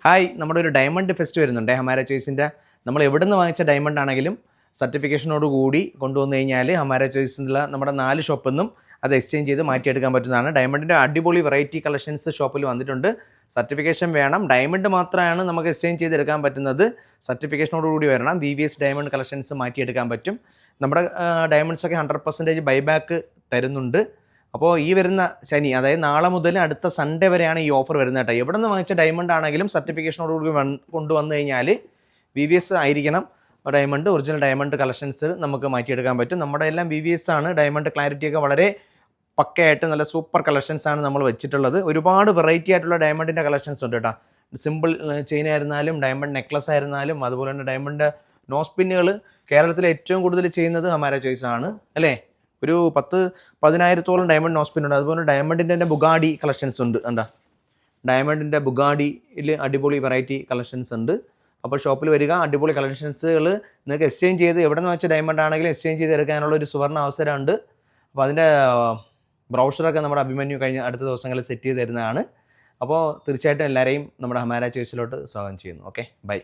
Hi, നമ്മുടെ ഒരു diamond fest വരുന്നുണ്ട് ഹമാര ചോയ്സിൻ്റെ. നമ്മൾ എവിടെ നിന്ന് വാങ്ങിച്ച ഡയമണ്ട് ആണെങ്കിലും സർട്ടിഫിക്കേഷനോട് കൂടി കൊണ്ടുവന്നു കഴിഞ്ഞാൽ ഹമാര ചോയ്സിലുള്ള നമ്മുടെ 4 ഷോപ്പിൽ നിന്നും അത് എക്സ്ചേഞ്ച് ചെയ്ത് മാറ്റിയെടുക്കാൻ പറ്റുന്നതാണ്. ഡയമണ്ടിൻ്റെ അടിപൊളി വെറൈറ്റി കളക്ഷൻസ് ഷോപ്പിൽ വന്നിട്ടുണ്ട്. സർട്ടിഫിക്കേഷൻ വേണം. ഡയമണ്ട് മാത്രമാണ് നമുക്ക് എക്സ്ചേഞ്ച് ചെയ്തെടുക്കാൻ പറ്റുന്നത്. സർട്ടിഫിക്കേഷനോട് കൂടി വരണം. VVS ഡയമണ്ട് കളക്ഷൻസ് മാറ്റിയെടുക്കാൻ പറ്റും. നമ്മുടെ ഡയമണ്ട്സൊക്കെ 100% ബൈബാക്ക് തരുന്നുണ്ട്. അപ്പോൾ ഈ വരുന്ന ശനി, അതായത് നാളെ മുതൽ അടുത്ത സൺഡേ വരെയാണ് ഈ ഓഫർ വരുന്നത് കേട്ടോ. എവിടെ നിന്ന് വാങ്ങിച്ച ഡയമണ്ട് ആണെങ്കിലും സർട്ടിഫിക്കേഷനോടുകൂടി കൊണ്ടുവന്നു കഴിഞ്ഞാൽ VVS ആയിരിക്കണം ഡയമണ്ട്, ഒറിജിനൽ ഡയമണ്ട് കളക്ഷൻസ് നമുക്ക് മാറ്റിയെടുക്കാൻ പറ്റും. നമ്മുടെ എല്ലാം VVS ആണ്. ഡയമണ്ട് ക്ലാരിറ്റിയൊക്കെ വളരെ പക്കയായിട്ട് നല്ല സൂപ്പർ കളക്ഷൻസ് ആണ് നമ്മൾ വെച്ചിട്ടുള്ളത്. ഒരുപാട് വെറൈറ്റി ആയിട്ടുള്ള ഡയമണ്ടിൻ്റെ കളക്ഷൻസ് ഉണ്ട് കേട്ടോ. സിമ്പിൾ ചെയിൻ ആയിരുന്നാലും ഡയമണ്ട് നെക്ലസ് ആയിരുന്നാലും അതുപോലെ തന്നെ ഡയമണ്ട് നോസ്പിന്നുകൾ കേരളത്തിൽ ഏറ്റവും കൂടുതൽ ചെയ്യുന്നത് ഹമാര ചോയ്സ് ആണ് അല്ലേ. ഒരു 10,000-ഓളം ഡയമണ്ട് നോസ്പിൻ ഉണ്ട്. അതുപോലെ ഡയമണ്ടിൻ്റെ തന്നെ ബുഗാഡി കളക്ഷൻസ് ഉണ്ട്. എന്താ ഡയമണ്ടിൻ്റെ ബുഗാഡിയിൽ അടിപൊളി വെറൈറ്റി കളക്ഷൻസ് ഉണ്ട്. അപ്പോൾ ഷോപ്പിൽ വരിക, അടിപൊളി കളക്ഷൻസുകൾ നിങ്ങൾക്ക് എക്സ്ചേഞ്ച് ചെയ്ത് എവിടെ നിന്ന് വെച്ച ഡയമണ്ട് ആണെങ്കിലും എക്സ്ചേഞ്ച് ചെയ്ത് എടുക്കാനുള്ള ഒരു സുവർണ്ണ അവസരമുണ്ട്. അപ്പോൾ അതിൻ്റെ ബ്രൗഷറൊക്കെ നമ്മുടെ അഭിമന്യു കഴിഞ്ഞ അടുത്ത ദിവസങ്ങളിൽ സെറ്റ് ചെയ്ത് തരുന്നതാണ്. അപ്പോൾ തീർച്ചയായിട്ടും എല്ലാവരെയും നമ്മുടെ ഹമാര ചോയ്സിലോട്ട് സ്വാഗതം ചെയ്യുന്നു. Okay, by.